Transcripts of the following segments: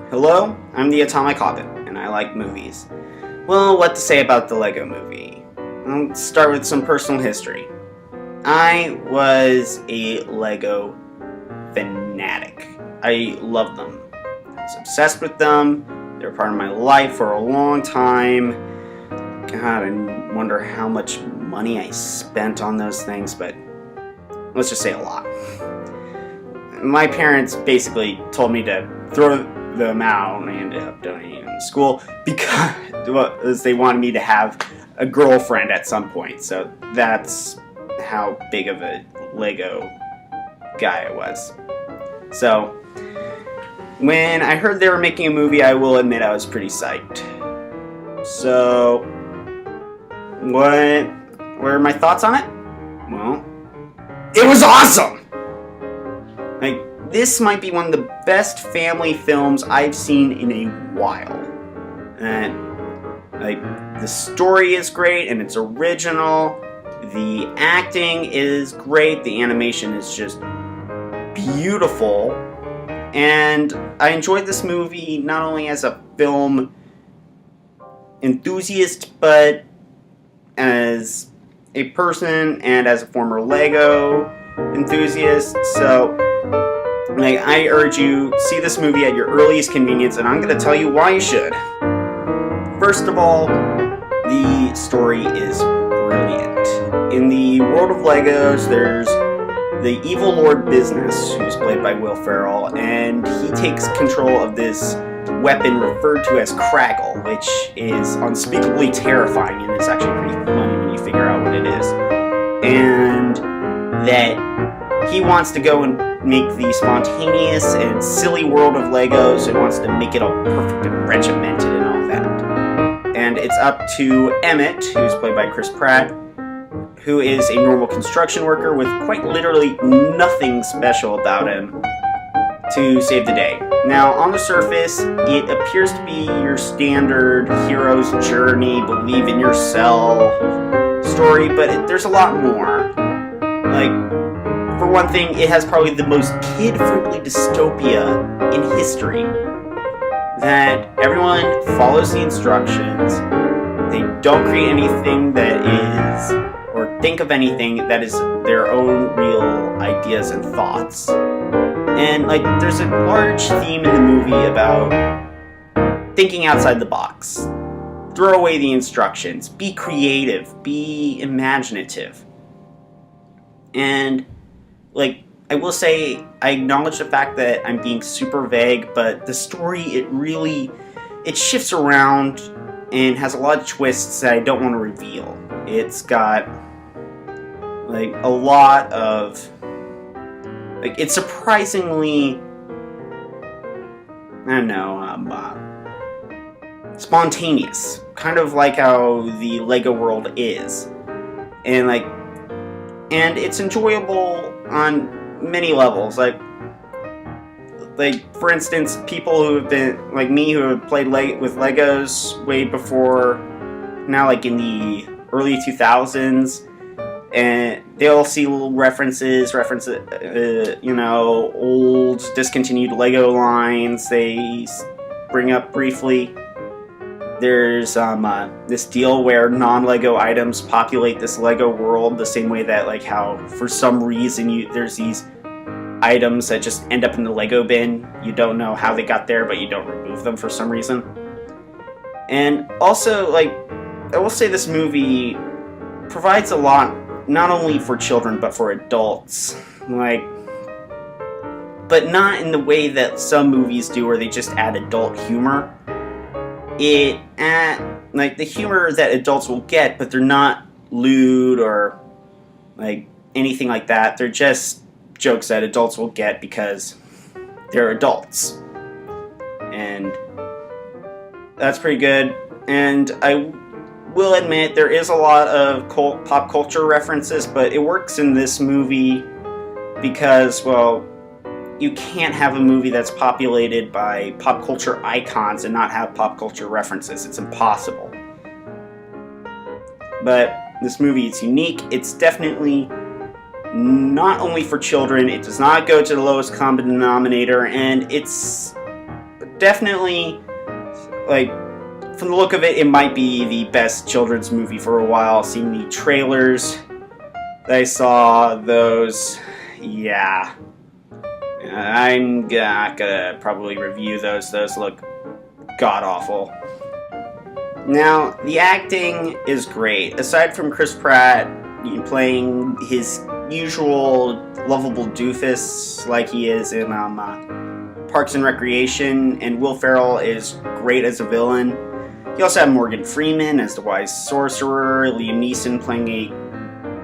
Hello, I'm the Atomic Hobbit, and I like movies. Well, what to say about the Lego movie? Let's start with some personal history. I was a Lego fanatic. I loved them. I was obsessed with them. They were part of my life for a long time. God, I wonder how much money I spent on those things, but let's just say a lot. My parents basically told me to throw them out, and I ended up donating them to school because they wanted me to have a girlfriend at some point. So that's how big of a Lego guy I was. So when I heard they were making a movie, I will admit I was pretty psyched. So what were my thoughts on it? Well, it was awesome! This might be one of the best family films I've seen in a while. And the story is great and it's original. The acting is great. The animation is just beautiful. And I enjoyed this movie not only as a film enthusiast, but as a person and as a former Lego enthusiast. So I urge you, see this movie at your earliest convenience, and I'm going to tell you why you should. First of all, the story is brilliant. In the world of Legos, there's the evil Lord Business, who's played by Will Ferrell, and he takes control of this weapon referred to as Craggle, which is unspeakably terrifying, and it's actually pretty funny when you figure out what it is. And that he wants to go and make the spontaneous and silly world of Legos and wants to make it all perfect and regimented and all that. And it's up to Emmett, who's played by Chris Pratt, who is a normal construction worker with quite literally nothing special about him, to save the day. Now, on the surface, it appears to be your standard hero's journey, believe in yourself story, but there's a lot more. For one thing, it has probably the most kid-friendly dystopia in history. That everyone follows the instructions, they don't create anything that is, or think of anything that is their own real ideas and thoughts. And, there's a large theme in the movie about thinking outside the box. Throw away the instructions, be creative, be imaginative. And I will say, I acknowledge the fact that I'm being super vague, but the story, it shifts around and has a lot of twists that I don't want to reveal. It's got, a lot of, it's surprisingly, I don't know, spontaneous. Kind of like how the Lego world is. And, and it's enjoyable on many levels. For instance, people who have been like me, who have played with Legos way before now, in the early 2000s, and they'll see little references, old discontinued Lego lines they bring up briefly. There's this deal where non-Lego items populate this Lego world the same way that, how for some reason there's these items that just end up in the Lego bin. You don't know how they got there, but you don't remove them for some reason. And also, I will say this movie provides a lot, not only for children, but for adults. But not in the way that some movies do, where they just add adult humor. The humor that adults will get, but they're not lewd or anything like that. They're just jokes that adults will get because they're adults. And that's pretty good. And I will admit there is a lot of pop culture references, but it works in this movie because, you can't have a movie that's populated by pop culture icons and not have pop culture references. It's impossible. But this movie is unique. It's definitely not only for children. It does not go to the lowest common denominator, and it's definitely, like, from the look of it, it might be the best children's movie for a while. Seeing the trailers that I saw, those, yeah. I'm not gonna probably review those. Those look god-awful. Now, the acting is great. Aside from Chris Pratt playing his usual lovable doofus like he is in Parks and Recreation, and Will Ferrell is great as a villain. You also have Morgan Freeman as the wise sorcerer, Liam Neeson playing a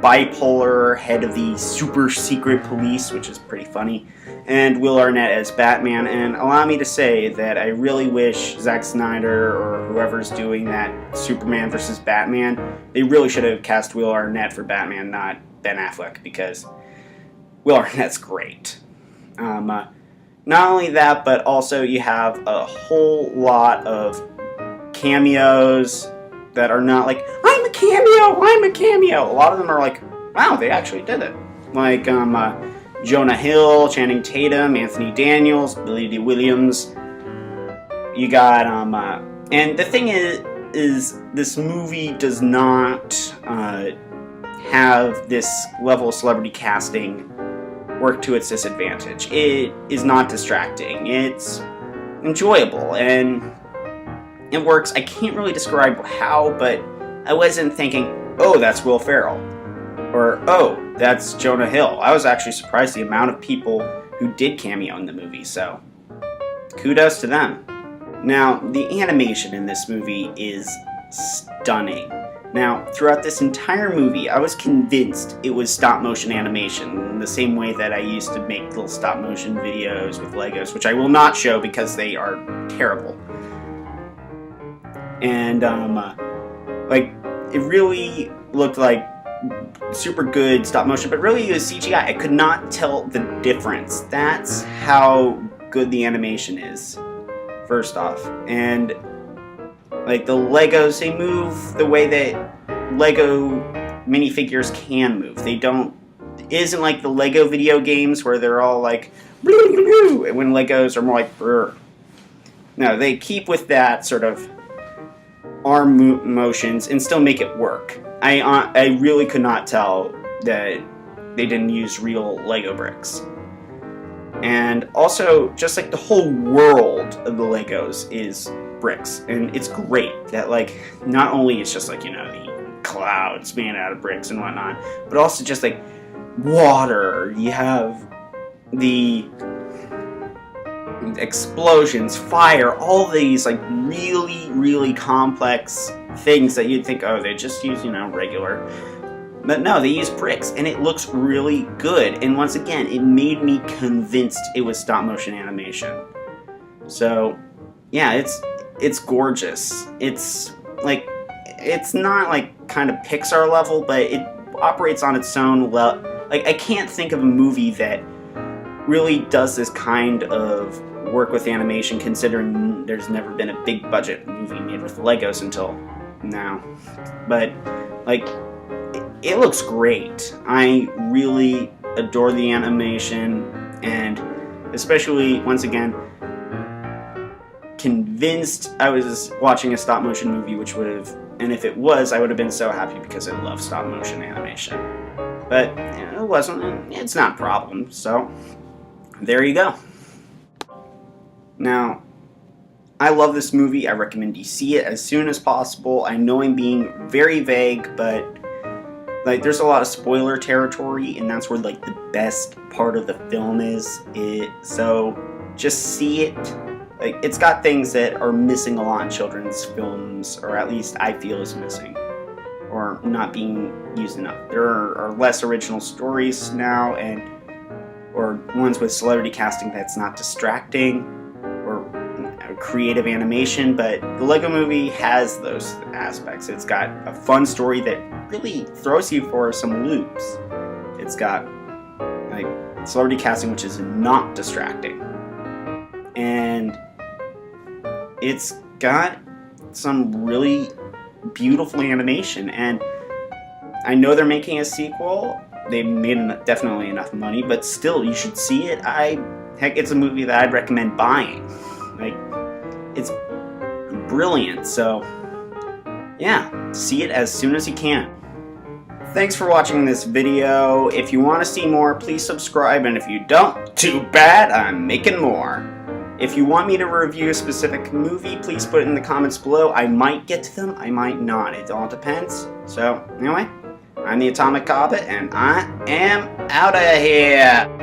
bipolar head of the super secret police, which is pretty funny, and Will Arnett as Batman. And allow me to say that I really wish Zack Snyder or whoever's doing that Superman versus Batman, they really should have cast Will Arnett for Batman, not Ben Affleck, because Will Arnett's great. Not only that, but also you have a whole lot of cameos that are not like, I'm a cameo. A lot of them are like, wow, they actually did it. Like Jonah Hill, Channing Tatum, Anthony Daniels, Billy Dee Williams. You got and the thing is this movie does not have this level of celebrity casting work to its disadvantage. It is not distracting. It's enjoyable and it works. I can't really describe how, but I wasn't thinking, oh, that's Will Ferrell, or oh, that's Jonah Hill. I was actually surprised the amount of people who did cameo in the movie, so kudos to them. Now, the animation in this movie is stunning. Now, throughout this entire movie, I was convinced it was stop-motion animation, in the same way that I used to make little stop-motion videos with Legos, which I will not show because they are terrible. And, like, it really looked like super good stop-motion, but really it was CGI. I could not tell the difference. That's how good the animation is, first off. And like the Legos, they move the way that Lego minifigures can move. They don't, it isn't like the Lego video games where they're all like, and when Legos are more like, brr. No, they keep with that sort of arm motions and still make it work. I really could not tell that they didn't use real Lego bricks. And also, just like the whole world of the Legos is bricks, and it's great that like not only it's just like, you know, the clouds made out of bricks and whatnot, but also just like water. You have the explosions, fire, all these like really complex things that you'd think, oh, they just use, you know, regular. But no, they use bricks, and it looks really good. And once again, it made me convinced it was stop motion animation. So, yeah, it's gorgeous. It's like, it's not like kind of Pixar level, but it operates on its own level. Like, I can't think of a movie that really does this kind of work with animation, considering there's never been a big budget movie made with Legos until now. But like, it looks great. I really adore the animation, and especially once again convinced I was watching a stop motion movie, which would have, and if it was, I would have been so happy because I love stop motion animation. But you know, it wasn't, and it's not a problem. So there you go. Now, I love this movie. I recommend you see it as soon as possible. I know I'm being very vague, but like there's a lot of spoiler territory, and that's where like the best part of the film is. So just see it. Like, it's got things that are missing a lot in children's films, or at least I feel is missing, or not being used enough. There are less original stories now, or ones with celebrity casting that's not distracting, or creative animation, but the Lego Movie has those aspects. It's got a fun story that really throws you for some loops. It's got like celebrity casting which is not distracting, and it's got some really beautiful animation. And I know they're making a sequel. They made definitely enough money, but still, you should see it. Heck, it's a movie that I'd recommend buying. Like, It's brilliant. So yeah, see it as soon as you can. Thanks for watching this video. If you want to see more, please subscribe, and if you don't, too bad, I'm making more. If you want me to review a specific movie, please put it in the comments below. I might get to them, I might not. It all depends. So, anyway, I'm the Atomic Hobbit, and I am out of here.